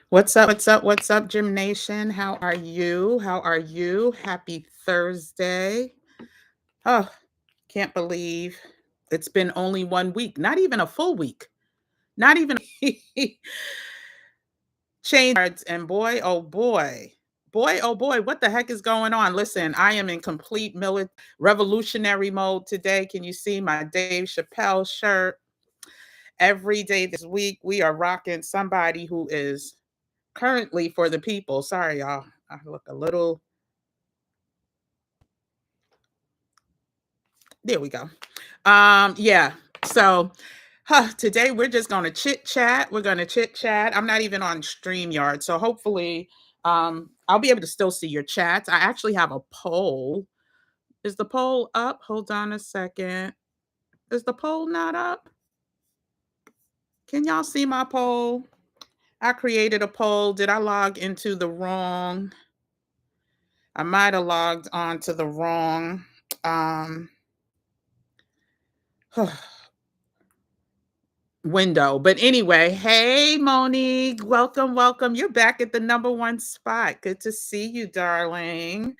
What's up? What's up? What's up, Gym Nation? How are you? How are you? Happy Thursday. Oh, can't believe it's been only 1 week, not even a full week, not even change. And boy, oh boy, what the heck is going on? Listen, I am in complete revolutionary mode today. Can you see my Dave Chappelle shirt? Every day this week, we are rocking somebody who is currently for the people. Sorry, y'all. I look a little. There we go. Yeah. So today we're just gonna chit chat. We're gonna chit chat. I'm not even on StreamYard, so hopefully I'll be able to still see your chats. I actually have a poll. Is the poll up? Hold on a second. Is the poll not up? Can y'all see my poll? I created a poll. Did I log into the wrong? I might have logged on to the wrong window. But anyway, hey Monique, welcome, welcome. You're back at the number one spot. Good to see you, darling.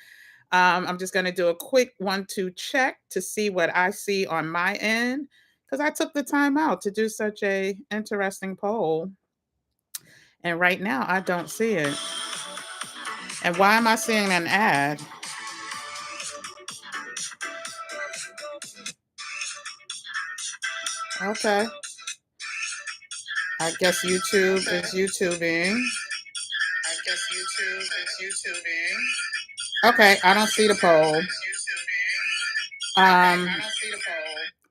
I'm just gonna do a quick 1-2 check to see what I see on my end because I took the time out to do such a interesting poll. And right now I don't see it. And why am I seeing an ad? Okay. I guess YouTube is YouTubing. Okay, I don't see the poll. Um,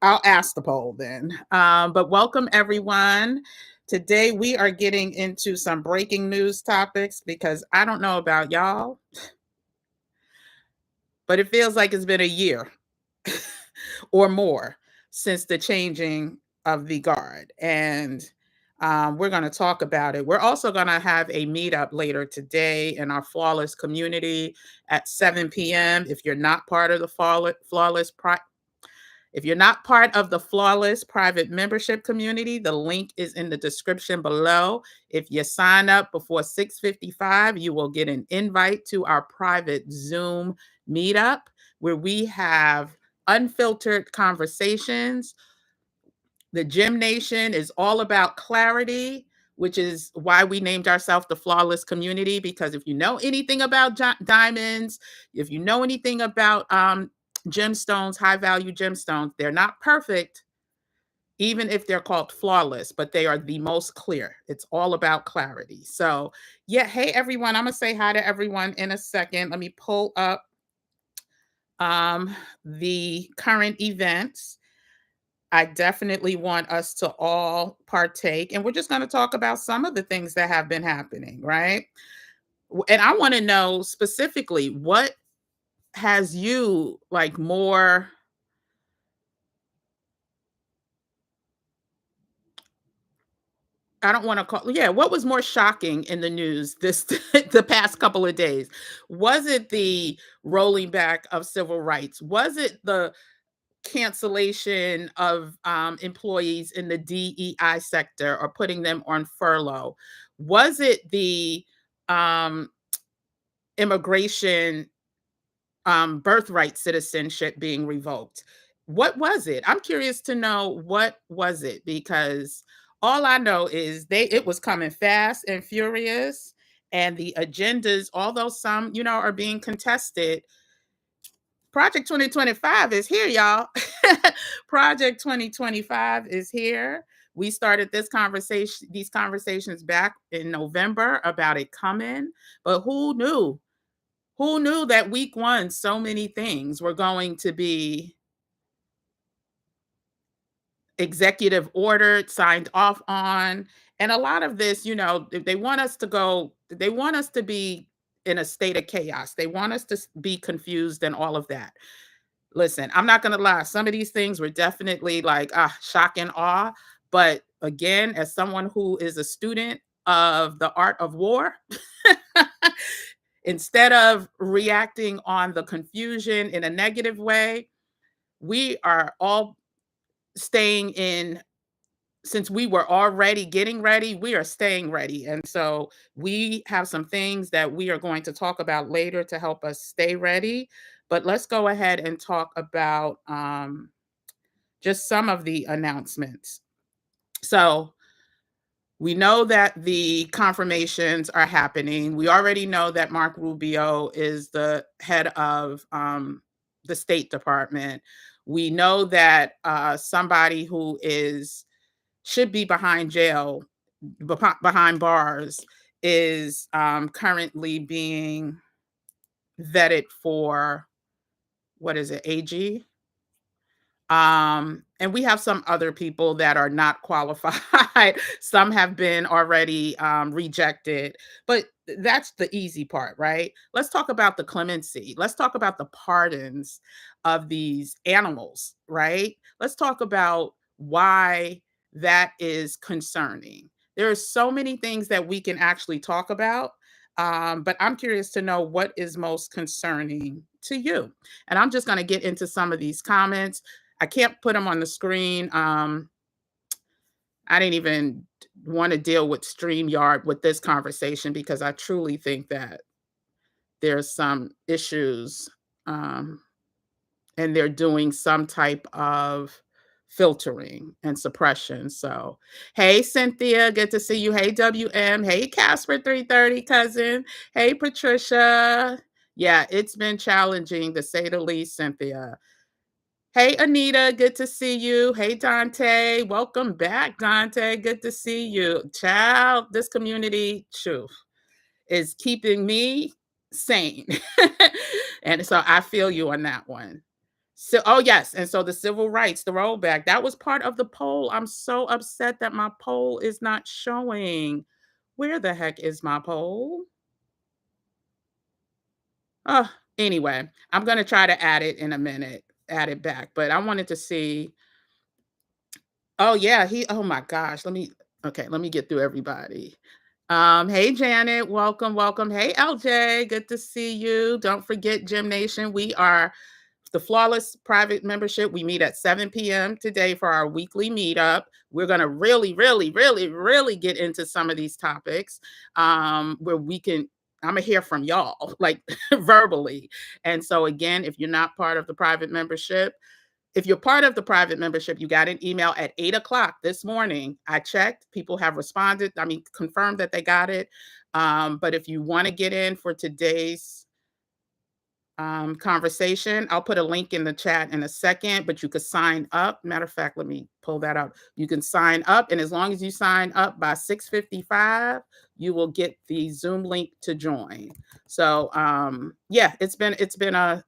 I'll ask the poll then. But welcome everyone. Today we are getting into some breaking news topics because I don't know about y'all, but it feels like it's been a year or more since the changing of the guard. And we're going to talk about it. We're also going to have a meetup later today in our Flawless community at 7 p.m. If you're not part of the if you're not part of the Flawless private membership community, the link is in the description below. If you sign up before 6:55, you will get an invite to our private Zoom meetup where we have unfiltered conversations. The Gym Nation is all about clarity, which is why we named ourselves the Flawless Community, because if you know anything about diamonds, if you know anything about gemstones, high value gemstones, they're not perfect, even if they're called flawless, but they are the most clear. It's all about clarity. So, yeah, hey everyone, I'm gonna say hi to everyone in a second. Let me pull up the current events. I definitely want us to all partake, and we're just going to talk about some of the things that have been happening, right? And I want to know specifically what has you like more. I don't want to call, yeah, what was more shocking in the news this the past couple of days? Was it the rolling back of civil rights? Was it the cancellation of employees in the DEI sector or putting them on furlough? Was it the um, immigration birthright citizenship being revoked? What was it? I'm curious to know what was it, because all I know is it was coming fast and furious, and the agendas, although some are being contested. Project 2025 is here, y'all. Project 2025 is here. We started these conversations back in November about it coming, but who knew? Who knew that week one so many things were going to be executive ordered, signed off on? And a lot of this, they want us to be in a state of chaos. They want us to be confused and all of that. Listen, I'm not gonna lie. Some of these things were definitely like shock and awe. But again, as someone who is a student of the art of war, instead of reacting on the confusion in a negative way, we are all staying in since we were already getting ready, we are staying ready. And so we have some things that we are going to talk about later to help us stay ready. But let's go ahead and talk about just some of the announcements. So we know that the confirmations are happening. We already know that Mark Rubio is the head of the State Department. We know that somebody who should be behind jail, behind bars, is currently being vetted for, what is it, AG? And we have some other people that are not qualified. Some have been already rejected, but that's the easy part, right? Let's talk about the clemency. Let's talk about the pardons of these animals, right? Let's talk about why that is concerning. There are so many things that we can actually talk about, but I'm curious to know what is most concerning to you. And I'm just going to get into some of these comments. I can't put them on the screen. I didn't even want to deal with StreamYard with this conversation because I truly think that there's some issues, and they're doing some type of filtering and suppression. So, hey, Cynthia, good to see you. Hey, WM. Hey, Casper 330 cousin. Hey, Patricia. Yeah, it's been challenging to say the least, Cynthia. Hey, Anita, good to see you. Hey, Dante, welcome back, Dante. Good to see you. Child, this community, is keeping me sane. And so I feel you on that one. So, oh, yes. And so the civil rights, the rollback, that was part of the poll. I'm so upset that my poll is not showing. Where the heck is my poll? Oh, anyway, I'm going to try to add it in a minute, add it back. But I wanted to see. Oh, yeah, oh my gosh, let me get through everybody. Hey, Janet, welcome, welcome. Hey, LJ, good to see you. Don't forget, Gym Nation, we are the Flawless Private Membership. We meet at 7 p.m. today for our weekly meetup. We're going to really, really, really, really get into some of these topics, where I'm going to hear from y'all, like verbally. And so again, if you're not part of the private membership, if you're part of the private membership, you got an email at 8:00 this morning. I checked. People have responded. Confirmed that they got it. But if you want to get in for today's conversation, I'll put a link in the chat in a second, but you could sign up. Matter of fact, let me pull that up. You can sign up, and as long as you sign up by 6:55, you will get the Zoom link to join. So yeah, it's been a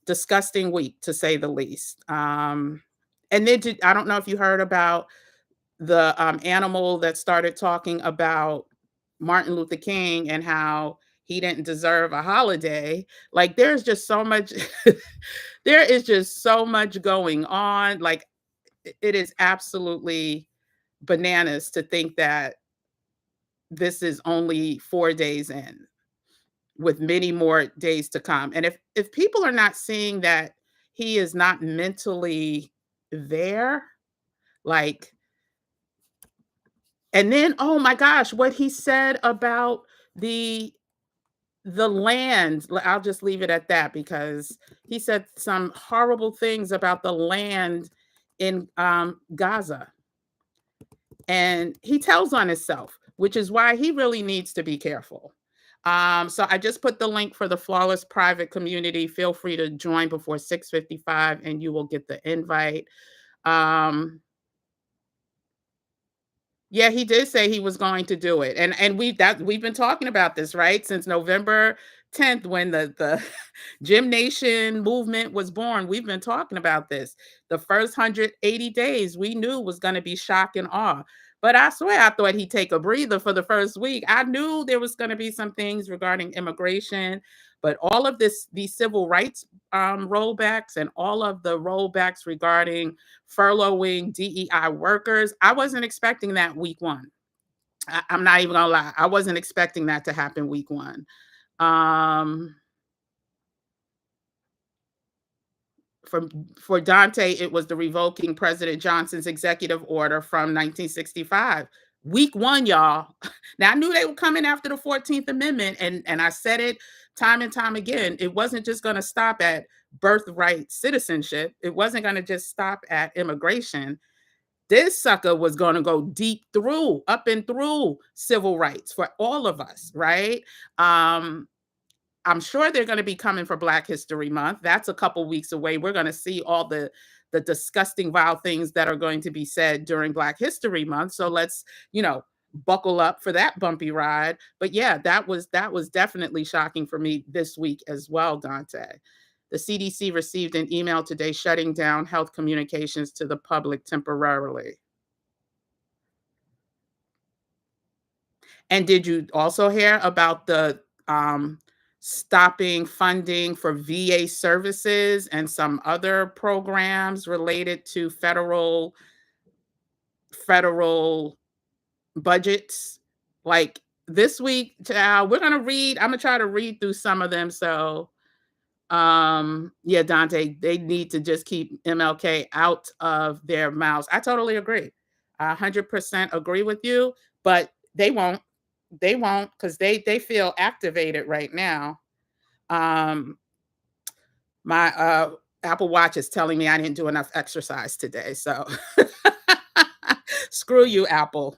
disgusting week, to say the least. And then I don't know if you heard about the animal that started talking about Martin Luther King and how he didn't deserve a holiday. Like, there's just so much, there is just so much going on. Like, it is absolutely bananas to think that this is only 4 days in, with many more days to come. And if people are not seeing that he is not mentally there, like, and then, oh my gosh, what he said about the land, I'll just leave it at that, because he said some horrible things about the land in Gaza. And he tells on himself, which is why he really needs to be careful. So I just put the link for the Flawless Private Community. Feel free to join before 6:55 and you will get the invite. Yeah, he did say he was going to do it. And we've been talking about this, right? Since November 10th, when the Gym Nation movement was born. We've been talking about this. The first 180 days we knew was going to be shock and awe. But I swear I thought he'd take a breather for the first week. I knew there was going to be some things regarding immigration, but all of these civil rights rollbacks, and all of the rollbacks regarding furloughing DEI workers, I wasn't expecting that week one. I'm not even gonna lie. I wasn't expecting that to happen week one. For for Dante, it was the revoking President Johnson's executive order from 1965. Week one, y'all. Now I knew they were coming after the 14th Amendment, and I said it time and time again. It wasn't just going to stop at birthright citizenship. It wasn't going to just stop at immigration. This sucker was going to go deep through, up and through civil rights for all of us, right? Um, I'm sure they're going to be coming for Black History Month. That's a couple weeks away. We're going to see all the disgusting, vile things that are going to be said during Black History Month. So let's, buckle up for that bumpy ride. But yeah, that was definitely shocking for me this week as well, Dante. The CDC received an email today shutting down health communications to the public temporarily. And did you also hear about the stopping funding for VA services and some other programs related to federal budgets? Like this week, child, we're gonna read. I'm gonna try to read through some of them. So, yeah, Dante, they need to just keep MLK out of their mouths. I totally agree. 100% agree with you, but they won't. They won't because they feel activated right now. Um, my Apple Watch is telling me I didn't do enough exercise today, so screw you, Apple.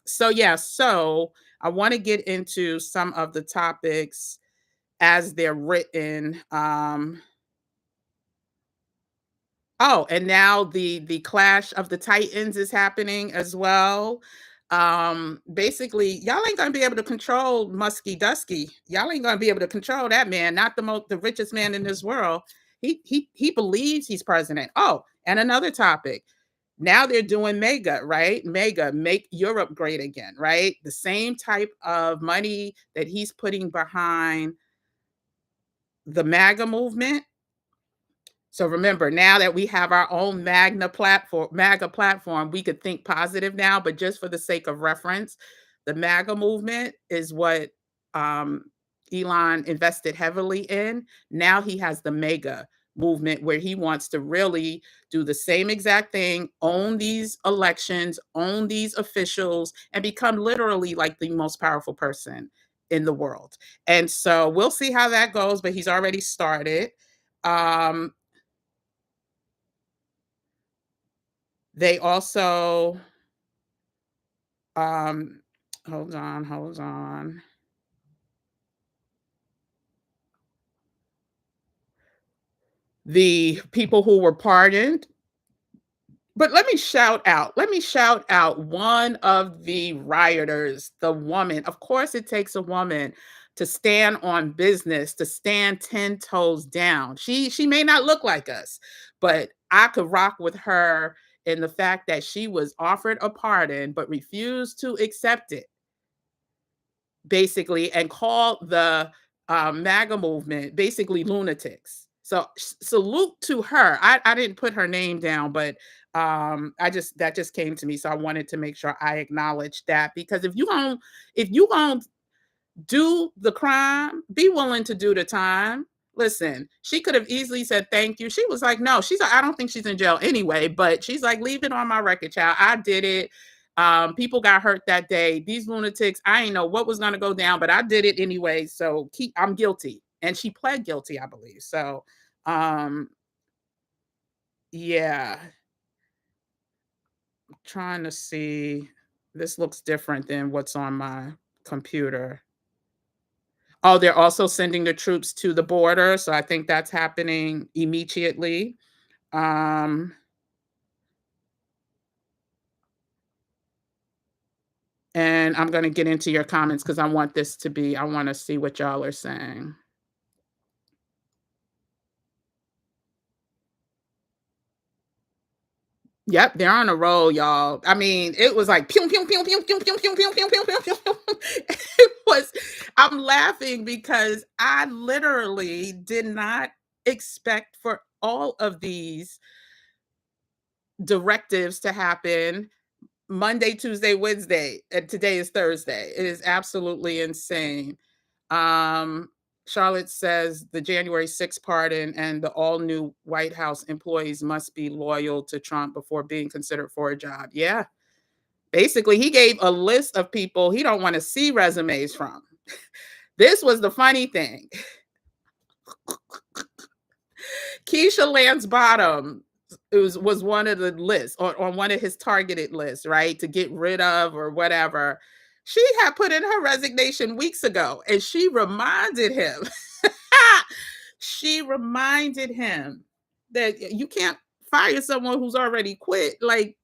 So yeah, so I want to get into some of the topics as they're written. Oh, and now the Clash of the Titans is happening as well. Basically, y'all ain't gonna be able to control Muskie Dusky. Y'all ain't gonna be able to control that man, not the richest man in this world. He believes he's president. Oh, and another topic. Now they're doing mega, right? Mega, make Europe great again, right? The same type of money that he's putting behind the MAGA movement. So remember, now that we have our own MAGA platform, we could think positive now, but just for the sake of reference, the MAGA movement is what um, Elon invested heavily in. Now he has the mega movement where he wants to really do the same exact thing, own these elections, own these officials, and become literally like the most powerful person in the world. And so we'll see how that goes, but he's already started. Um, They also, um, hold on. The people who were pardoned. But let me shout out one of the rioters, the woman. Of course, it takes a woman to stand on business, to stand 10 toes down. She may not look like us, but I could rock with her in the fact that she was offered a pardon but refused to accept it, basically, and call the MAGA movement basically lunatics. So salute to her. I didn't put her name down, but that just came to me. So I wanted to make sure I acknowledged that, because if you gonna do the crime, be willing to do the time. Listen, she could have easily said thank you. She was like, no, she's like, I don't think she's in jail anyway, but she's like, leave it on my record, child. I did it. People got hurt that day. These lunatics, I ain't know what was gonna go down, but I did it anyway. So I'm guilty. And she pled guilty, I believe. So yeah, trying to see. This looks different than what's on my computer. Oh, they're also sending the troops to the border, so I think that's happening immediately. Um, and I'm gonna get into your comments because I wanna see what y'all are saying. Yep, they're on a roll, y'all. I mean, it was like pew pew pew pew pew pew pew pew pew pew pew pew. It was. I'm laughing because I literally did not expect for all of these directives to happen Monday, Tuesday, Wednesday, and today is Thursday. It is absolutely insane. Um, Charlotte says the January 6th pardon and the all new White House employees must be loyal to Trump before being considered for a job. Yeah. Basically, he gave a list of people he don't want to see resumes from. This was the funny thing. Keisha Lance Bottom was one of the lists on one of his targeted lists, right? To get rid of or whatever. She had put in her resignation weeks ago, and she reminded him. She reminded him that you can't fire someone who's already quit. Like,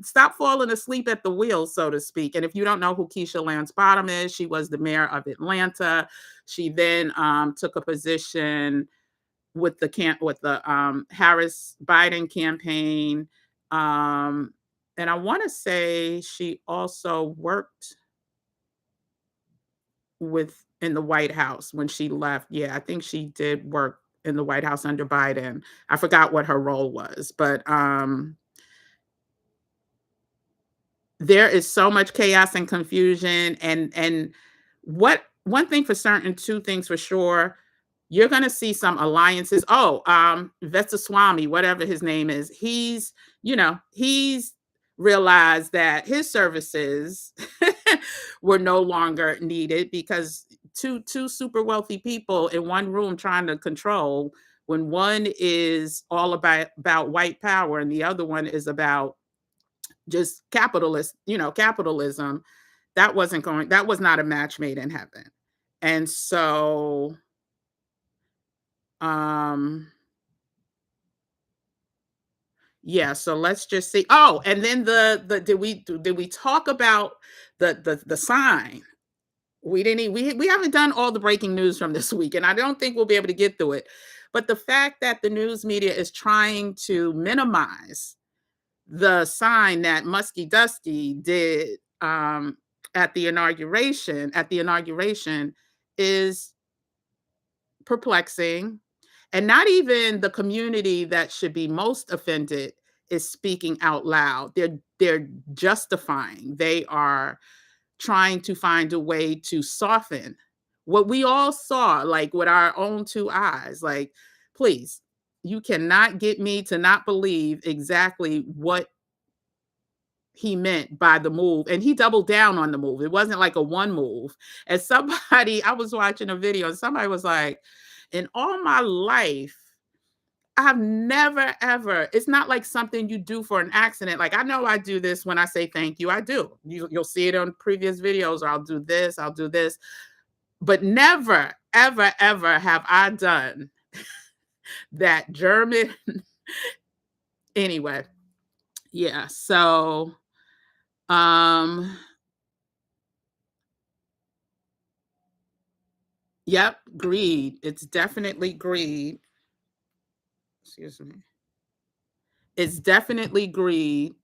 stop falling asleep at the wheel, so to speak. And if you don't know who Keisha Lance Bottom is, she was the mayor of Atlanta. She then took a position with the Harris Biden campaign, and I want to say she also worked in the White House when she left. Yeah, I think she did work in the White House under Biden. I forgot what her role was, but there is so much chaos and confusion, and what one thing for certain, two things for sure. You're going to see some alliances. Oh, Vetaswamy, whatever his name is, he's realized that his services were no longer needed because two super wealthy people in one room trying to control, when one is all about white power and the other one is about just capitalism. That was not a match made in heaven. And so yeah, so let's just see. Oh, and then the did we talk about the sign? We haven't done all the breaking news from this week, and I don't think we'll be able to get through it. But the fact that the news media is trying to minimize the sign that Muskie Dusky did at the inauguration is perplexing. And not even the community that should be most offended is speaking out loud. They're justifying. They are trying to find a way to soften what we all saw, like with our own two eyes. Like, please, you cannot get me to not believe exactly what he meant by the move. And he doubled down on the move. It wasn't like a one move. And I was watching a video and somebody was like, in all my life, I've never ever, it's not like something you do for an accident. Like, I know I do this when I say thank you. I do. You'll see it on previous videos, or I'll do this. But never, ever, ever have I done that German. Anyway, yeah. So, yep, greed. It's definitely greed. Excuse me. It's definitely greed.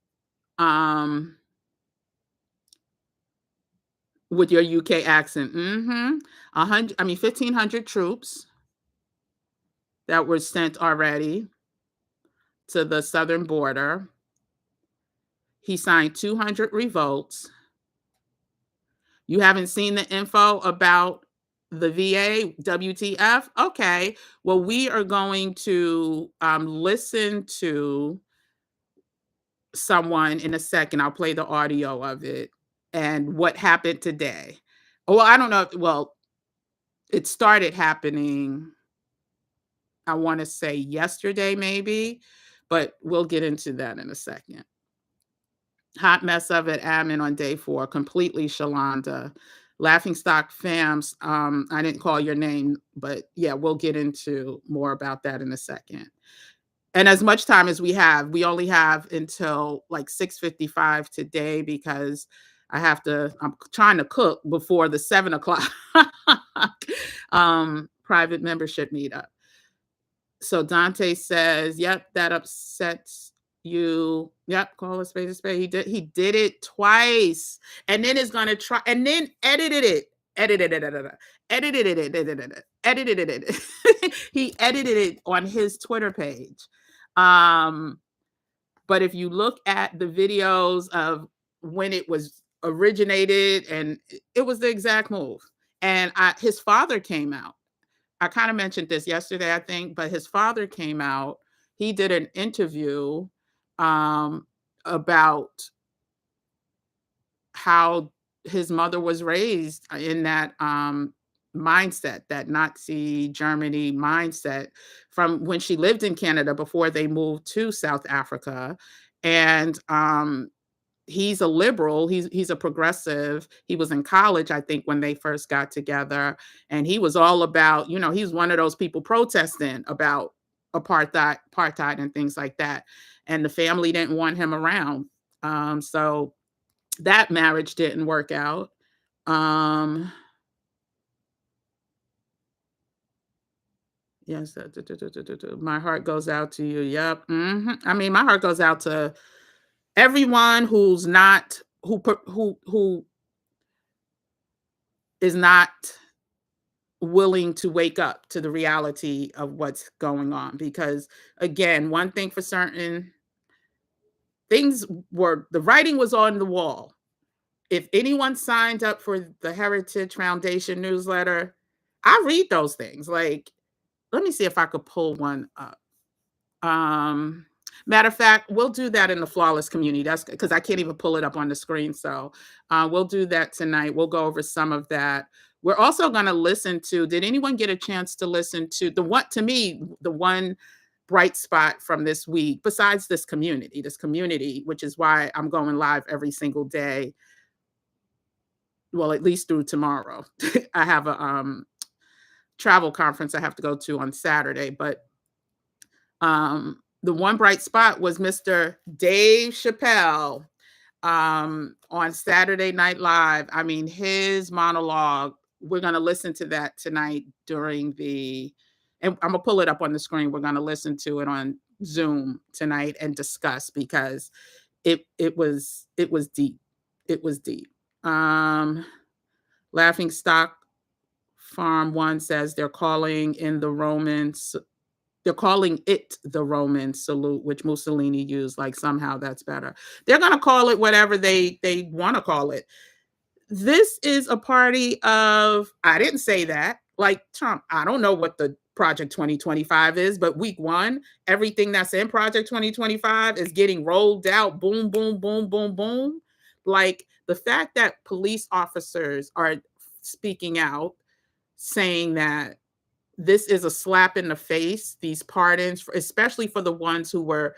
With your UK accent. 1,500 troops that were sent already to the southern border. He signed 200 revolts. You haven't seen the info about the VA, WTF? Okay. Well, we are going to listen to someone in a second. I'll play the audio of it and what happened today. Well, I don't know. Well, it started happening, I want to say yesterday, maybe, but we'll get into that in a second. Hot mess of it, admin on day 4, completely Shalonda. Laughing Stock Fams, I didn't call your name, but yeah, we'll get into more about that in a second. And as much time as we only have until like 6:55 today because I'm trying to cook before the 7:00 private membership meetup. So Dante says, yep, that upsets you. Yep, call a spade a spade. He did it twice. And then is gonna try and then edited it. Edited it. He edited it on his Twitter page. But if you look at the videos of when it was originated, and it was the exact move. And his father came out. I kind of mentioned this yesterday, I think, but his father came out. He did an interview um, about how his mother was raised in that mindset, that Nazi Germany mindset from when she lived in Canada before they moved to South Africa. And he's a liberal, he's a progressive. He was in college, I think, when they first got together, and he was all about, he's one of those people protesting about apartheid and things like that. And the family didn't want him around. So that marriage didn't work out. Um, yes, my heart goes out to you. Yep. I mean, my heart goes out to everyone who's not who is not willing to wake up to the reality of what's going on. Because again, one thing for certain, things were the writing was on the wall. If anyone signed up for the Heritage Foundation newsletter, I read those things. Like, let me see if I could pull one up. Um, Matter of fact, we'll do that in the flawless community. That's because I can't even pull it up on the screen. So we'll do that tonight. We'll go over some of that. We're also going to listen to, did anyone get a chance to listen to to me, the one bright spot from this week, besides this community, which is why I'm going live every single day. Well, at least through tomorrow. I have a travel conference I have to go to on Saturday, but the one bright spot was Mr. Dave Chappelle on Saturday Night Live. I mean, his monologue, we're going to listen to that tonight and I'm going to pull it up on the screen. We're going to listen to it on Zoom tonight and discuss, because it was deep. It was deep. Laughing Stock Farm One says they're calling it the Roman salute, which Mussolini used. Like, somehow that's better. They're going to call it whatever they want to call it. This is a party of, I didn't say that. Like Trump, I don't know what the Project 2025 is, but week one, everything that's in Project 2025 is getting rolled out. Boom, boom, boom, boom, boom. Like, the fact that police officers are speaking out, saying that this is a slap in the face, these pardons, especially for the ones who were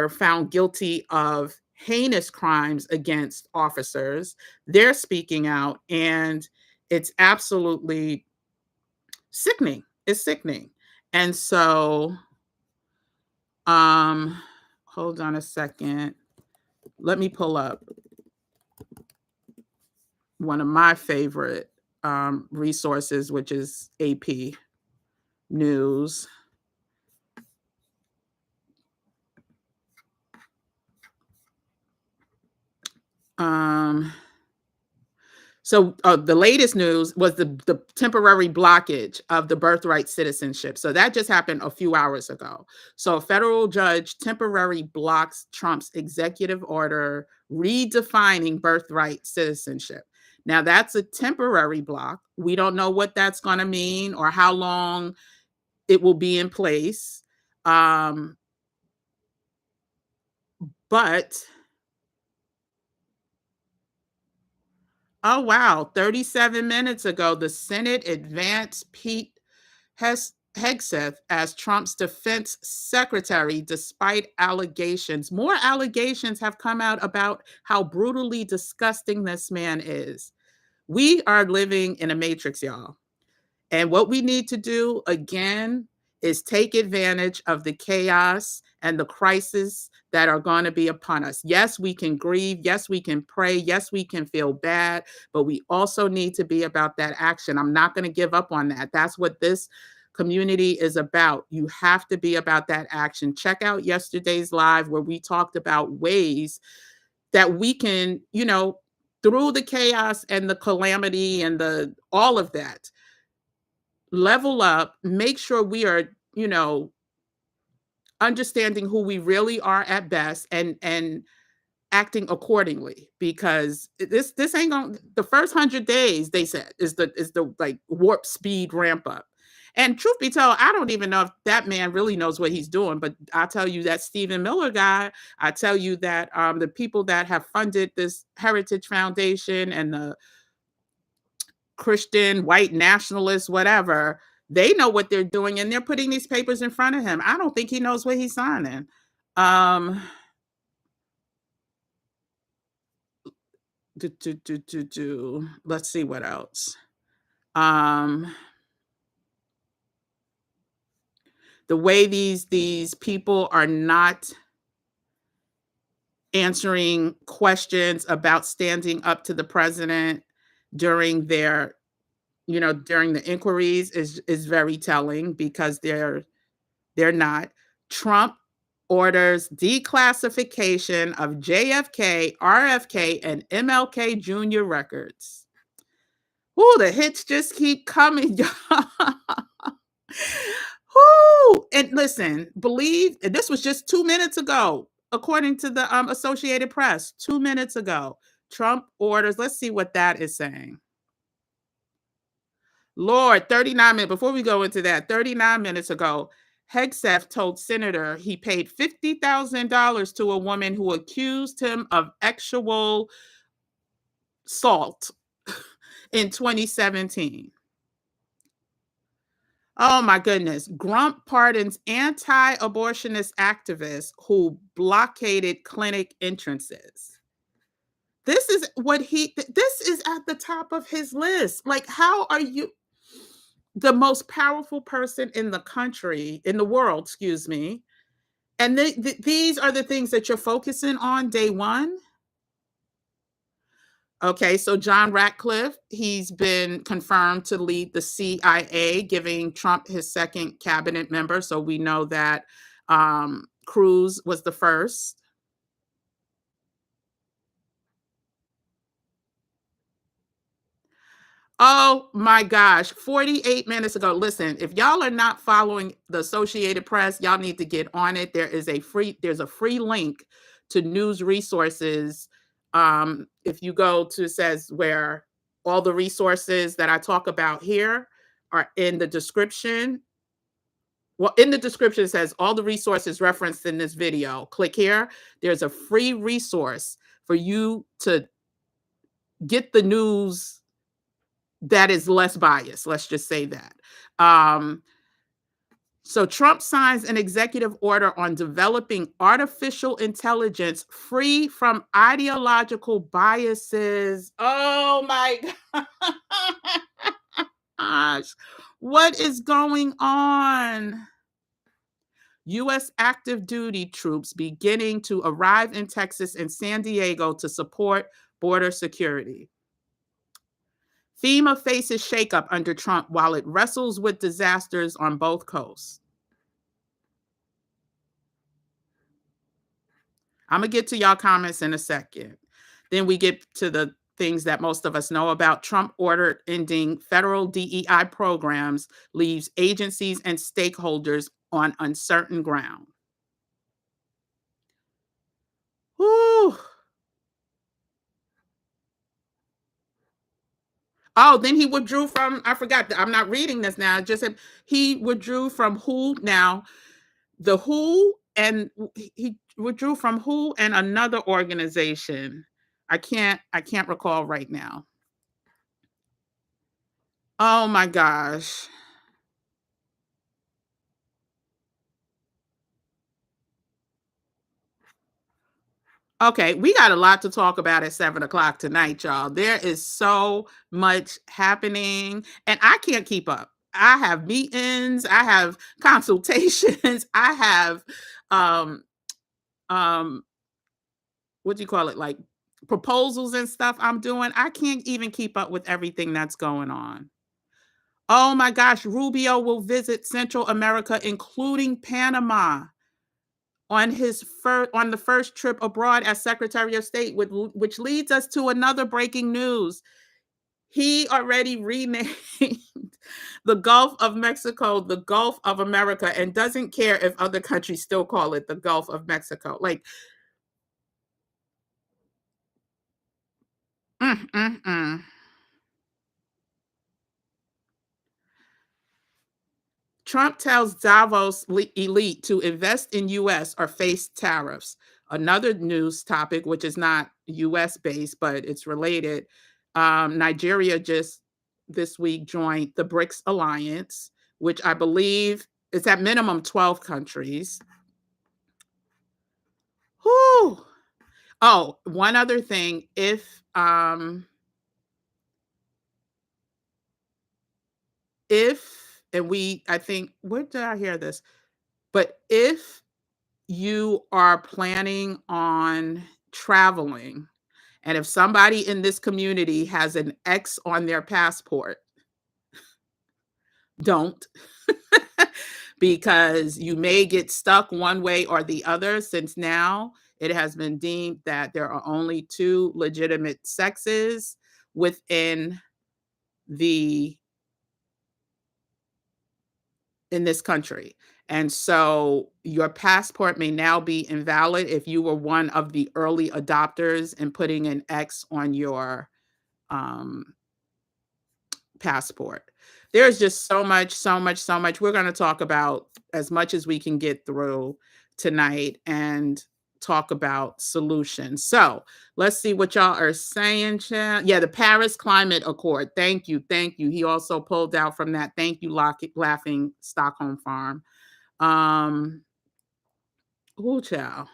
found guilty of heinous crimes against officers. They're speaking out, and it's absolutely sickening. It's sickening. And so, hold on a second. Let me pull up one of my favorite resources, which is AP News. So the latest news was the temporary blockage of the birthright citizenship. So that just happened a few hours ago. So a federal judge temporarily blocks Trump's executive order redefining birthright citizenship. Now, that's a temporary block. We don't know what that's going to mean or how long it will be in place. But oh, wow. 37 minutes ago, the Senate advanced Pete Hegseth as Trump's defense secretary, despite allegations. More allegations have come out about how brutally disgusting this man is. We are living in a matrix, y'all. And what we need to do, again, is take advantage of the chaos and the crisis that are going to be upon us. Yes, we can grieve. Yes, we can pray. Yes, we can feel bad, but we also need to be about that action. I'm not going to give up on that. That's what this community is about. You have to be about that action. Check out yesterday's live where we talked about ways that we can, through the chaos and the calamity and all of that, level up, make sure we are, understanding who we really are at best, and acting accordingly, because this ain't going the first 100 days, they said, is the like warp speed ramp up. And truth be told, I don't even know if that man really knows what he's doing, but I'll tell you that Stephen Miller guy, I tell you that the people that have funded this Heritage Foundation and the Christian white nationalists, whatever, they know what they're doing, and they're putting these papers in front of him. I don't think he knows what he's signing. Um, Let's see what else. The way these people are not answering questions about standing up to the president during their, during the inquiries is very telling, because they're not. Trump orders declassification of JFK, RFK, and MLK Jr. records. Ooh, the hits just keep coming, y'all. Whoo! And listen, believe this was just 2 minutes ago, according to the Associated Press. 2 minutes ago, Trump orders. Let's see what that is saying. Lord, 39 minutes before we go into that. 39 minutes ago, Hegseth told Senator he paid $50,000 to a woman who accused him of sexual assault in 2017. Oh my goodness. Grump pardons anti-abortionist activists who blockaded clinic entrances. This is this is at the top of his list. Like, how are you the most powerful person in the country, in the world, excuse me, and these are the things that you're focusing on day one? Okay, so John Ratcliffe, he's been confirmed to lead the CIA, giving Trump his second cabinet member. So we know that Cruz was the first. Oh my gosh, 48 minutes ago. Listen, if y'all are not following the Associated Press, y'all need to get on it. There's a free link to news resources. If you go to, it says where all the resources that I talk about here are in the description. Well, in the description, it says all the resources referenced in this video. Click here. There's a free resource for you to get the news that is less biased. Let's just say that. So Trump signs an executive order on developing artificial intelligence free from ideological biases. Oh my gosh. What is going on? U.S. active duty troops beginning to arrive in Texas and San Diego to support border security. FEMA faces shakeup under Trump while it wrestles with disasters on both coasts. I'm going to get to y'all comments in a second. Then we get to the things that most of us know about. Trump ordered ending federal DEI programs leaves agencies and stakeholders on uncertain ground. Whew. Oh, then he withdrew from, I forgot, I'm not reading this now. Just said he withdrew from WHO now. The WHO, and he withdrew from WHO and another organization. I can't recall right now. Oh my gosh. Okay, we got a lot to talk about at 7:00 tonight, y'all. There is so much happening, and I can't keep up. I have meetings, I have consultations, I have um um what do you call it, like proposals and stuff I'm doing. I can't even keep up with everything that's going on. Oh my gosh, Rubio will visit Central America, including Panama, on the first trip abroad as Secretary of State, which leads us to another breaking news. He already renamed the Gulf of Mexico the Gulf of America, and doesn't care if other countries still call it the Gulf of Mexico. Like, Mm, mm, mm. Trump tells Davos elite to invest in US or face tariffs. Another news topic, which is not US based, but it's related. Nigeria just this week joined the BRICS alliance, which I believe is at minimum 12 countries. Whew. Oh, one other thing. If and we I think where did I hear this? But if you are planning on traveling, and if somebody in this community has an X on their passport, don't, because you may get stuck one way or the other, since now it has been deemed that there are only two legitimate sexes within the in this country. And so your passport may now be invalid if you were one of the early adopters and putting an X on your um, passport. There's just so much, so much, so much. We're going to talk about as much as we can get through tonight and talk about solutions. So let's see what y'all are saying, chat. Yeah, the Paris Climate Accord. Thank you. Thank you. He also pulled out from that. Thank you, Laughing Stockholm Farm. Ooh, child.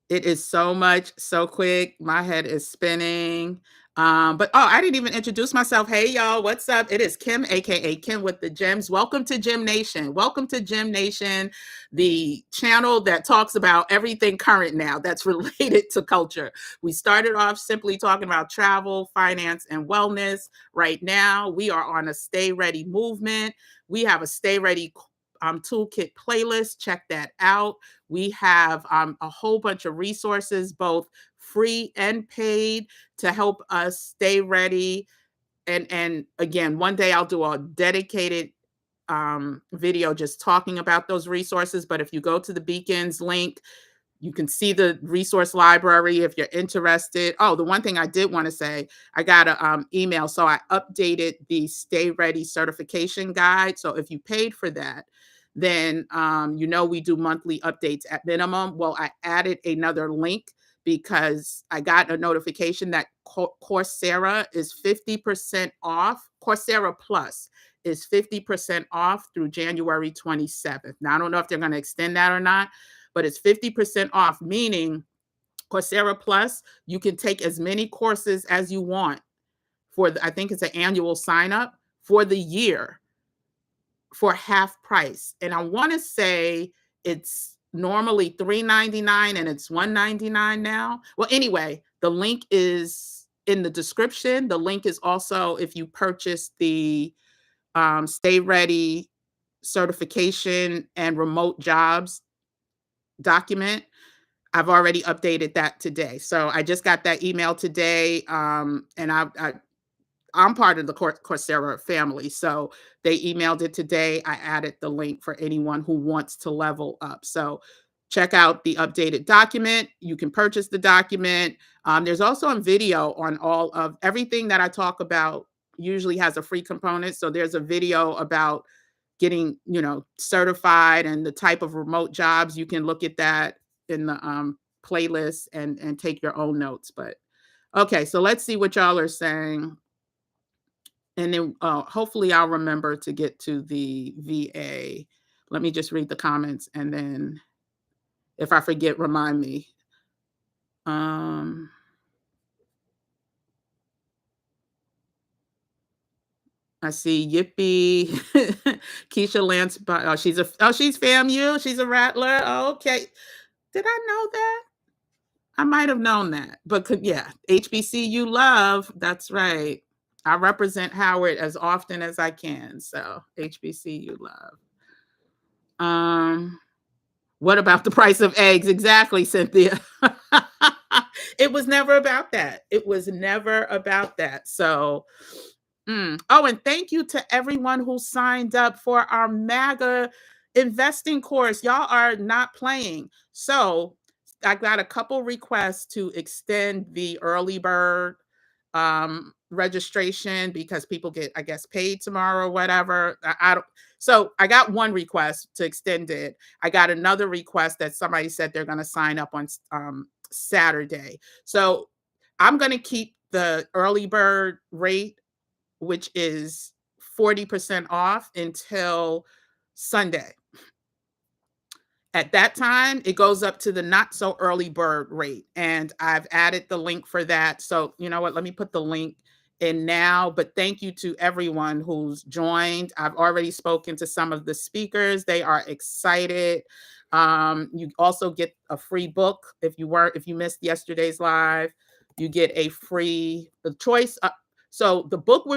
It is so much, so quick. My head is spinning. But I didn't even introduce myself. Hey, y'all, what's up? It is Kim, aka Kim with the Gems. Welcome to Gem Nation. Welcome to Gem Nation, the channel that talks about everything current now that's related to culture. We started off simply talking about travel, finance, and wellness. Right now, we are on a Stay Ready movement. We have a Stay Ready toolkit playlist. Check that out. We have a whole bunch of resources, both free and paid, to help us stay ready. And again, one day I'll do a dedicated video just talking about those resources. But if you go to the Beacons link, you can see the resource library if you're interested. Oh, the one thing I did want to say, I got an email. So I updated the Stay Ready certification guide. So if you paid for that, then we do monthly updates at minimum. Well, I added another link because I got a notification that Coursera is 50% off. Coursera Plus is 50% off through January 27th. Now, I don't know if they're going to extend that or not, but it's 50% off, meaning Coursera Plus, you can take as many courses as you want I think it's an annual sign up for the year for half price. And I want to say it's normally $3.99 and it's $1.99 now. Well, anyway, the link is in the description. The link is also if you purchase the Stay Ready certification and remote jobs document. I've already updated that today. So I just got that email today. And I'm part of the Coursera family. So they emailed it today. I added the link for anyone who wants to level up. So check out the updated document. You can purchase the document. There's also a video on all of everything that I talk about, usually has a free component. So there's a video about getting, certified and the type of remote jobs. You can look at that in the playlist and take your own notes. But okay, so let's see what y'all are saying. And then hopefully I'll remember to get to the VA. Let me just read the comments, and then if I forget, remind me. I see Yippee, Keisha Lance. She's FAMU. She's a rattler. Okay, did I know that? I might have known that, but yeah, HBCU love. That's right. I represent Howard as often as I can. So HBCU love. What about the price of eggs? Exactly, Cynthia. It was never about that. It was never about that. So, oh, and thank you to everyone who signed up for our MAGA investing course. Y'all are not playing. So, I got a couple requests to extend the early bird registration because people get, I guess, paid tomorrow or whatever. I don't. So I got one request to extend it. I got another request that somebody said they're going to sign up on Saturday. So I'm going to keep the early bird rate, which is 40% off until Sunday. At that time, it goes up to the not so early bird rate. And I've added the link for that. So, you know what? Let me put the link in now. But thank you to everyone who's joined. I've already spoken to some of the speakers. They are excited. You also get a free book if you missed yesterday's live. You get a free choice. So the book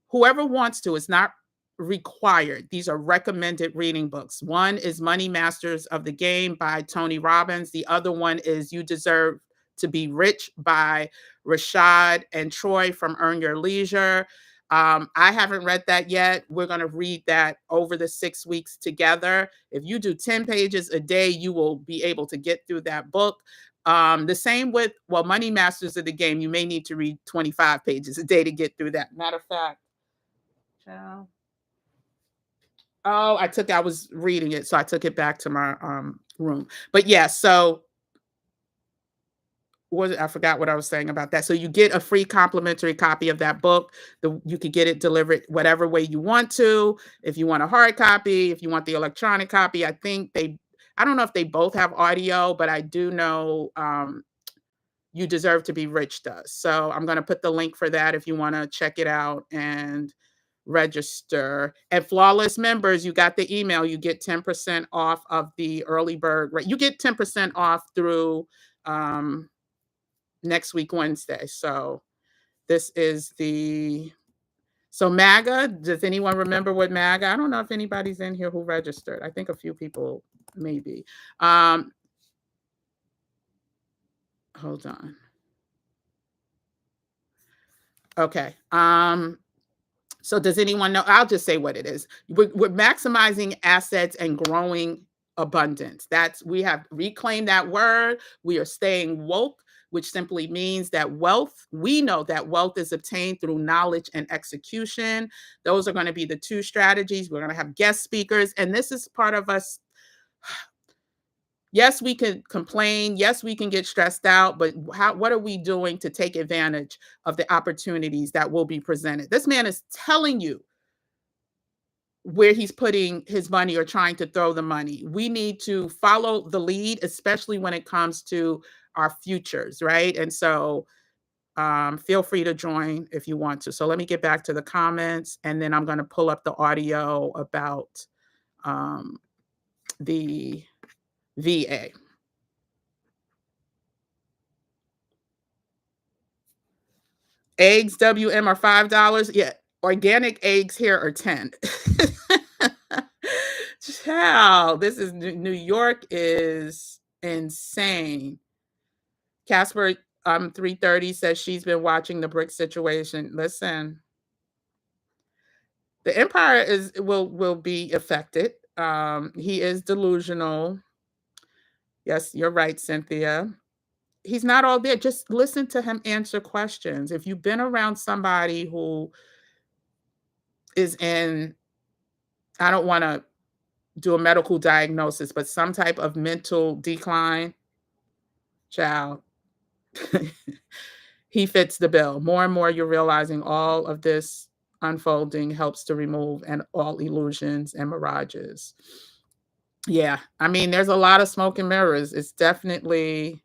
whoever wants to, it's not required. These are recommended reading books. One is Money Masters of the Game by Tony Robbins. The other one is You Deserve to Be Rich by Rashad and Troy from Earn Your Leisure. I haven't read that yet. We're going to read that over the 6 weeks together. If you do 10 pages a day, you will be able to get through that book. The same with, Money Masters of the Game, you may need to read 25 pages a day to get through that. Matter of fact, child. Oh, I was reading it, so I took it back to my room. But yeah, so I forgot what I was saying about that. So you get a free complimentary copy of that book. You could get it delivered whatever way you want to. If you want a hard copy, if you want the electronic copy, I don't know if they both have audio, but I do know You Deserve to Be Rich does. So I'm going to put the link for that if you want to check it out and register. And Flawless members, you got the email, you get 10% off of the early bird rate. You get 10% off through next week, Wednesday. So this is so MAGA, does anyone remember what MAGA? I don't know if anybody's in here who registered. I think a few people maybe. Hold on. Okay. So does anyone know? I'll just say what it is. We're maximizing assets and growing abundance. We have reclaimed that word. We are staying woke, which simply means that we know that wealth is obtained through knowledge and execution. Those are going to be the two strategies. We're going to have guest speakers. And this is part of us. Yes, we can complain. Yes, we can get stressed out, but what are we doing to take advantage of the opportunities that will be presented? This man is telling you where he's putting his money or trying to throw the money. We need to follow the lead, especially when it comes to our futures, right? And so feel free to join if you want to. So let me get back to the comments, and then I'm going to pull up the audio about the VA. Eggs, WM, are $5. Yeah, organic eggs here are 10. Child, this is New York is insane. Casper 330 says she's been watching the brick situation. Listen, the empire will be affected. He is delusional. Yes, you're right, Cynthia. He's not all there. Just listen to him answer questions. If you've been around somebody who is in, I don't want to do a medical diagnosis, but some type of mental decline, child, he fits the bill. More and more, you're realizing all of this unfolding helps to remove all illusions and mirages. Yeah, I mean, there's a lot of smoke and mirrors. It's definitely.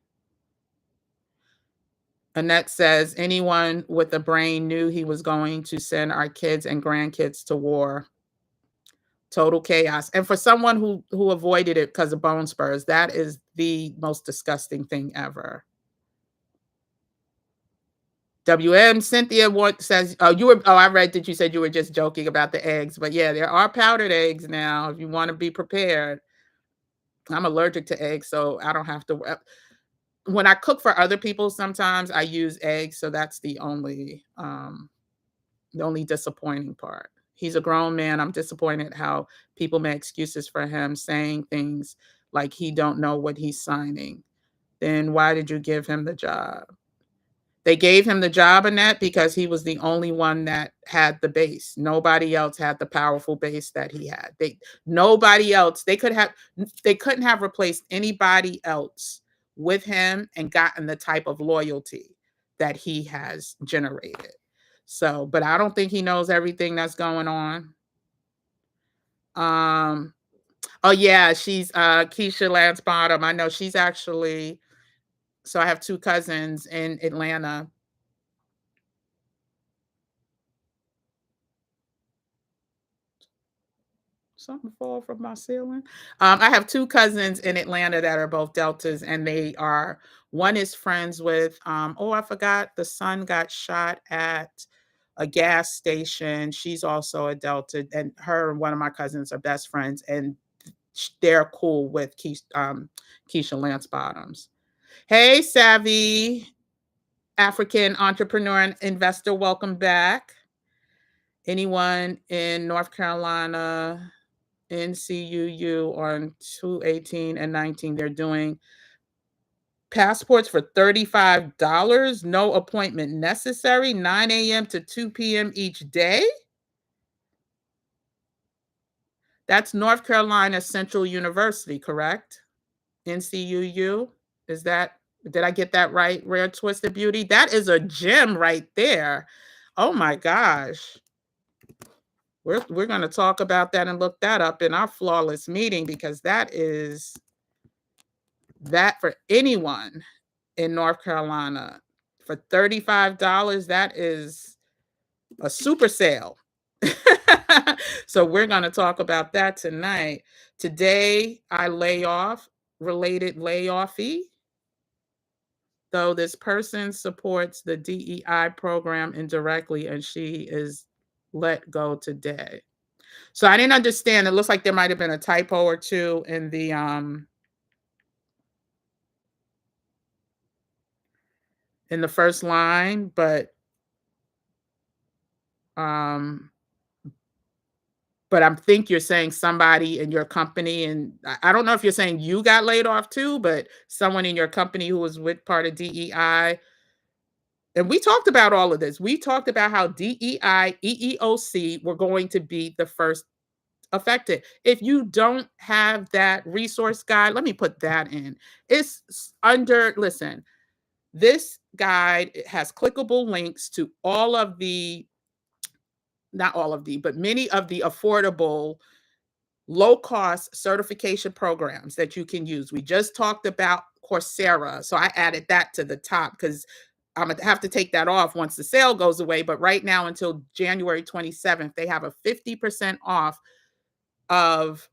Annette says, anyone with a brain knew he was going to send our kids and grandkids to war. Total chaos. And for someone who avoided it because of bone spurs, that is the most disgusting thing ever. WM Cynthia says, I read that you said you were just joking about the eggs, but yeah, there are powdered eggs now if you want to be prepared. I'm allergic to eggs, so I don't have to. When I cook for other people, sometimes I use eggs, so that's the only disappointing part. He's a grown man. I'm disappointed how people make excuses for him, saying things like he don't know what he's signing. Then why did you give him the job? They gave him the job, Annette, because he was the only one that had the base. Nobody else had the powerful base that he had. Nobody else. They couldn't have replaced anybody else with him and gotten the type of loyalty that he has generated. So, but I don't think he knows everything that's going on. Oh yeah, she's Keisha Lance Bottom. I know she's actually, so I have two cousins in Atlanta. Something fall from my ceiling. I have two cousins in Atlanta that are both Deltas, and one is friends with, oh, I forgot, the son got shot at a gas station. She's also a Delta, and her and one of my cousins are best friends, and they're cool with Keisha Lance Bottoms. Hey, Savvy African entrepreneur and investor, welcome back. Anyone in North Carolina, NCUU on 218 and 19, they're doing passports for $35, no appointment necessary, 9 a.m. to 2 p.m. each day. That's North Carolina Central University, correct? NCUU. Did I get that right? Rare Twisted Beauty. That is a gem right there. Oh my gosh. We're going to talk about that and look that up in our flawless meeting, because that for anyone in North Carolina for $35, that is a super sale. So we're going to talk about that tonight. Today, I related layoffee. Though this person supports the DEI program indirectly, and she is let go today. So I didn't understand. It looks like there might have been a typo or two in the first line, but I think you're saying somebody in your company, and I don't know if you're saying you got laid off too, but someone in your company who was with part of DEI. And we talked about all of this. We talked about how DEI, EEOC were going to be the first affected. If you don't have that resource guide, let me put that in. It's under, listen, this guide has clickable links to all of the, not all of the, but many of the affordable low-cost certification programs that you can use. We just talked about Coursera, so I added that to the top because I'm going to have to take that off once the sale goes away. But right now, until January 27th, they have a 50% off of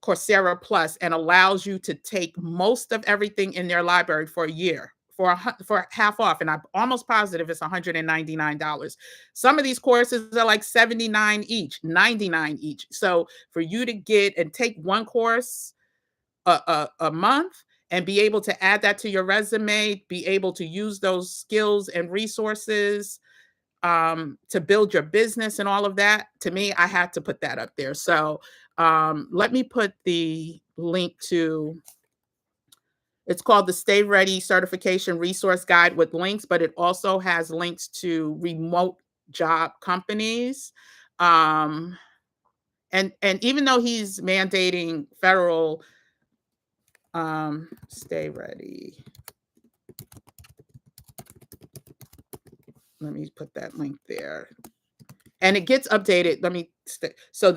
Coursera Plus, and allows you to take most of everything in their library for a year for half off. And I'm almost positive it's $199. Some of these courses are like $79 each, $99 each. So for you to get and take one course a month and be able to add that to your resume, be able to use those skills and resources to build your business and all of that, to me, I had to put that up there. So let me put the link to, it's called the Stay Ready Certification Resource Guide with links, but it also has links to remote job companies. And even though he's mandating federal, Stay Ready. Let me put that link there. And it gets updated. So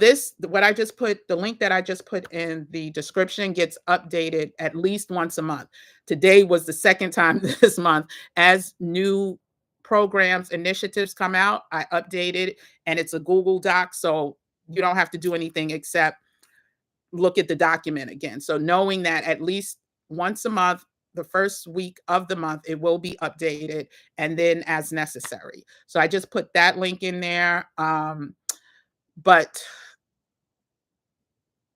what I just put, the link that I just put in the description gets updated at least once a month. Today was the second time this month. As new programs, initiatives come out, I update it, and it's a Google Doc. So you don't have to do anything except look at the document again. So knowing that at least once a month, the first week of the month, it will be updated, and then as necessary. So I just put that link in there. But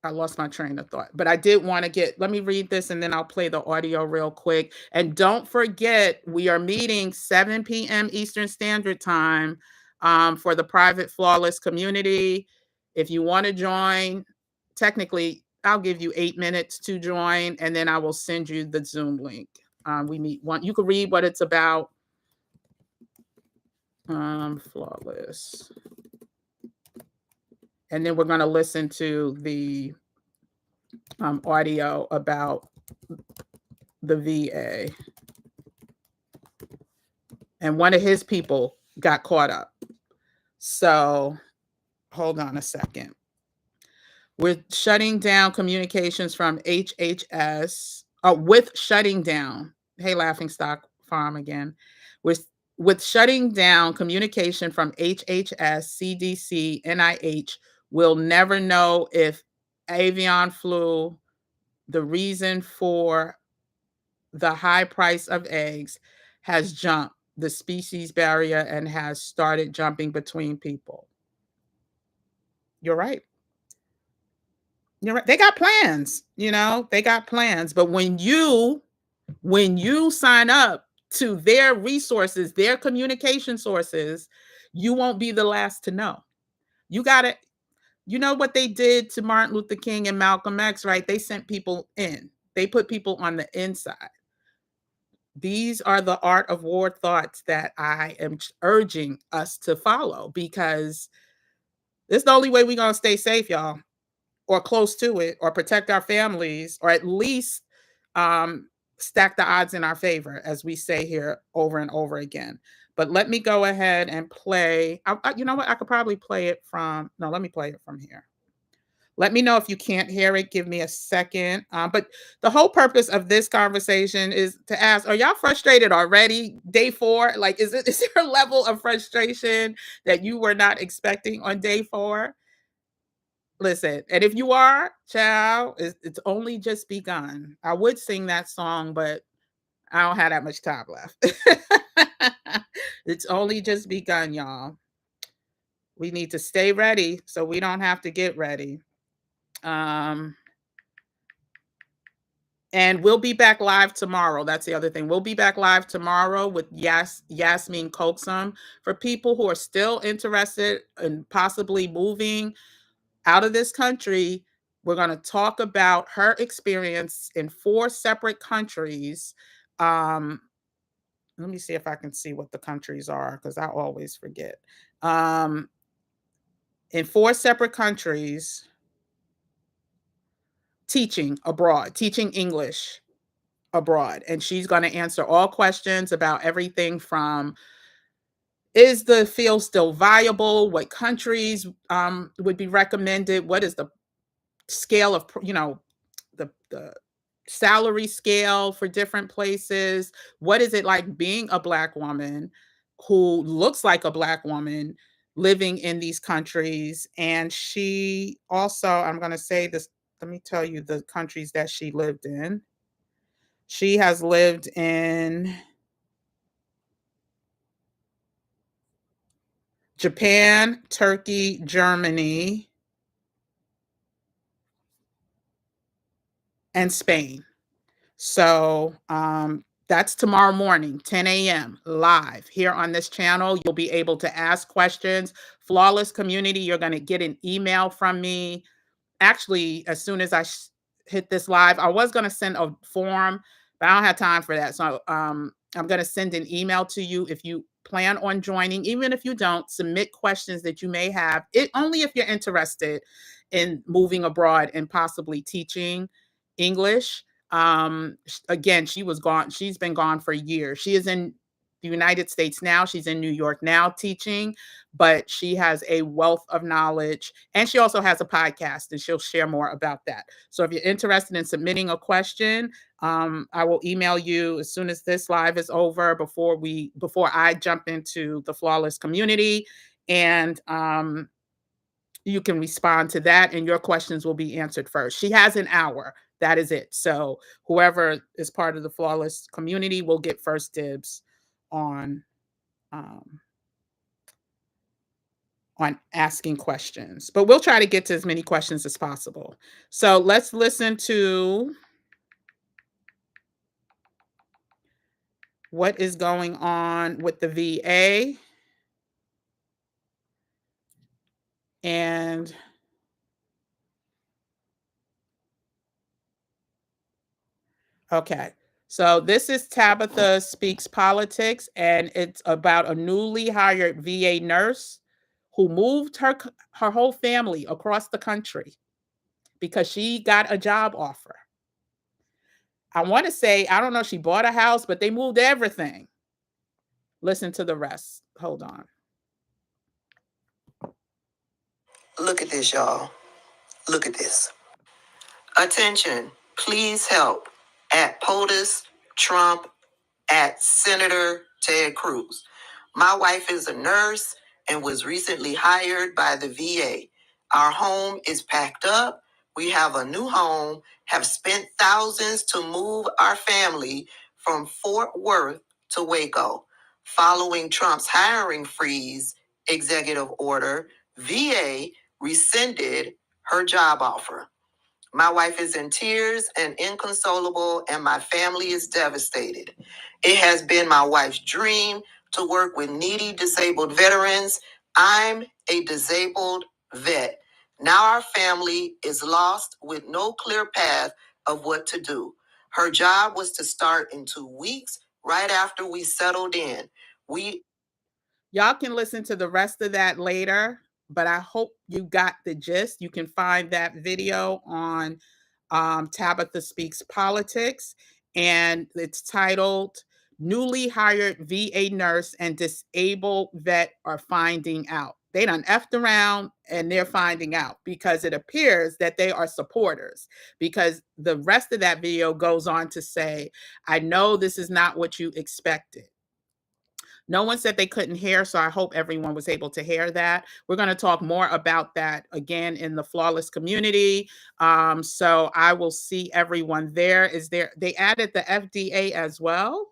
I lost my train of thought. But I did want to let me read this, and then I'll play the audio real quick. And don't forget, we are meeting 7 p.m. Eastern Standard Time for the private flawless community. If you want to join, technically, I'll give you 8 minutes to join, and then I will send you the Zoom link. We meet you can read what it's about. Flawless. And then we're going to listen to the audio about the VA. And one of his people got caught up. So hold on a second. We're shutting down communications from HHS, with shutting down. Hey, Laughingstock Farm again. With shutting down communication from HHS, CDC, NIH, we'll never know if avian flu, the reason for the high price of eggs, has jumped the species barrier and has started jumping between people. You're right. You're right. They got plans, they got plans. But when you sign up to their resources, their communication sources, you won't be the last to know. You got to, what they did to Martin Luther King and Malcolm X, right? They sent people in. They put people on the inside. These are the art of war thoughts that I am urging us to follow, because it's the only way we're going to stay safe, y'all, or close to it, or protect our families, or at least stack the odds in our favor, as we say here over and over again. But let me go ahead and play. You know what? I could probably play it from. No, let me play it from here. Let me know if you can't hear it. Give me a second. But the whole purpose of this conversation is to ask, are y'all frustrated already? Day 4? Like, is there a level of frustration that you were not expecting on day 4? Listen, and if you are, child, it's only just begun. I would sing that song, but I don't have that much time left. It's only just begun, y'all. We need to stay ready so we don't have to get ready. And we'll be back live tomorrow. That's the other thing. We'll be back live tomorrow with Yasmin Koksum. For people who are still interested in possibly moving out of this country, we're going to talk about her experience in 4 separate countries. Let me see if I can see what the countries are, because I always forget. In 4 separate countries, teaching abroad, teaching English abroad. And she's going to answer all questions about everything from, is the field still viable? What countries would be recommended? What is the scale of, the salary scale for different places? What is it like being a Black woman who looks like a Black woman living in these countries? And she also, I'm going to say this, let me tell you the countries that she lived in. She has lived in Japan, Turkey, Germany, and Spain. So that's tomorrow morning, 10 a.m. live here on this channel. You'll be able to ask questions. Flawless Community, you're going to get an email from me. Actually, as soon as I hit this live, I was going to send a form, but I don't have time for that. So I'm going to send an email to you if you plan on joining. Even if you don't, submit questions that you may have, only if you're interested in moving abroad and possibly teaching English. Again, she's been gone for years. She is in the United States now. She's in New York now teaching, but she has a wealth of knowledge, and she also has a podcast, and she'll share more about that. So if you're interested in submitting a question, I will email you as soon as this live is over, before I jump into the Flawless Community, and you can respond to that, and your questions will be answered first. She has an hour. That is it. So whoever is part of the Flawless Community will get first dibs on asking questions. But we'll try to get to as many questions as possible. So let's listen to what is going on with the VA. And okay. So this is Tabitha Speaks Politics, and it's about a newly hired VA nurse who moved her whole family across the country because she got a job offer. I want to say, I don't know, she bought a house, but they moved everything. Listen to the rest. Hold on. Look at this, y'all. Look at this. Attention, please help at POTUS Trump at Senator Ted Cruz. My wife is a nurse and was recently hired by the VA. Our home is packed up. We have a new home, have spent thousands to move our family from Fort Worth to Waco. Following Trump's hiring freeze executive order, VA rescinded her job offer. My wife is in tears and inconsolable, and my family is devastated. It has been my wife's dream to work with needy disabled veterans. I'm a disabled vet. Now our family is lost with no clear path of what to do. Her job was to start in 2 weeks, right after we settled in. Y'all can listen to the rest of that later, but I hope you got the gist. You can find that video on Tabitha Speaks Politics, and it's titled Newly Hired VA Nurse and Disabled Vet Are Finding Out. They done effed around and they're finding out because it appears that they are supporters, because the rest of that video goes on to say, I know this is not what you expected. No one said they couldn't hear, so I hope everyone was able to hear that. We're going to talk more about that again in the Flawless community. So I will see everyone there. They added the FDA as well.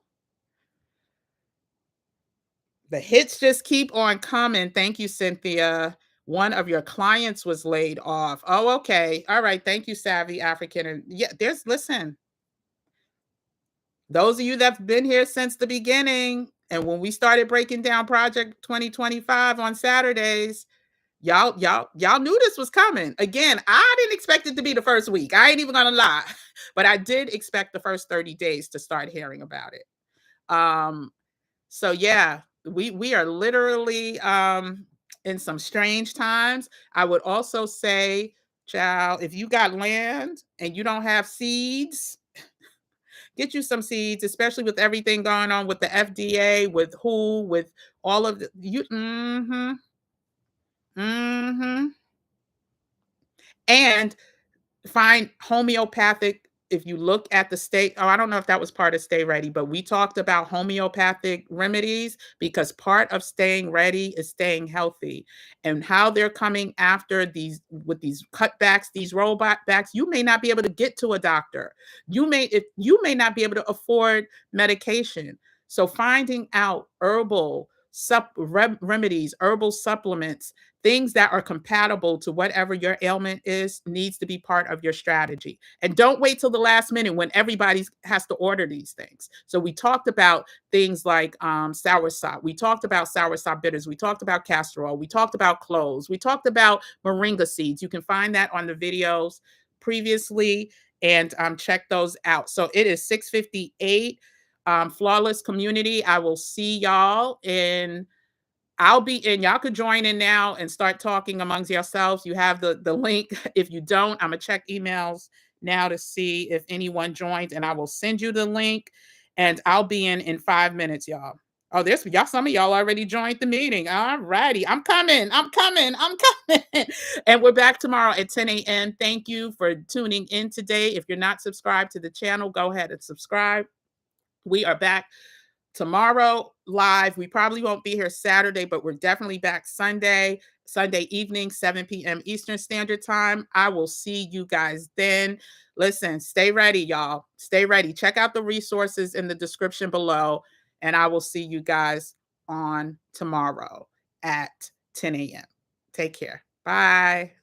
The hits just keep on coming. Thank you, Cynthia. One of your clients was laid off. Oh, okay. All right. Thank you, Savvy African. And yeah, listen, those of you that've been here since the beginning, and when we started breaking down Project 2025 on Saturdays, y'all knew this was coming. Again, I didn't expect it to be the first week. I ain't even gonna lie, but I did expect the first 30 days to start hearing about it. So yeah, we are literally in some strange times. I would also say, child, if you got land and you don't have seeds, get you some seeds, especially with everything going on with the FDA, with with all of the you. And find homeopathic. If you look at the state, oh, I don't know if that was part of Stay Ready, but we talked about homeopathic remedies because part of staying ready is staying healthy, and how they're coming after these with these cutbacks, these rollbacks. You may not be able to get to a doctor. You may not be able to afford medication. So finding out herbal remedies, herbal supplements, things that are compatible to whatever your ailment is needs to be part of your strategy. And don't wait till the last minute when everybody has to order these things. So we talked about things like soursop. We talked about soursop bitters. We talked about castor oil. We talked about cloves. We talked about moringa seeds. You can find that on the videos previously, and check those out. So it is 6:58. Flawless community, I will see y'all I'll be in. Y'all could join in now and start talking amongst yourselves. You have the link. If you don't, I'm gonna check emails now to see if anyone joins, and I will send you the link. And I'll be in 5 minutes, y'all. Oh, there's y'all. Some of y'all already joined the meeting. All righty, I'm coming. I'm coming. I'm coming. And we're back tomorrow at 10 a.m. Thank you for tuning in today. If you're not subscribed to the channel, go ahead and subscribe. We are back tomorrow live. We probably won't be here Saturday, but we're definitely back Sunday evening, 7 p.m. Eastern Standard Time. I will see you guys then. Listen, stay ready, y'all. Stay ready. Check out the resources in the description below, and I will see you guys on tomorrow at 10 a.m. Take care. Bye.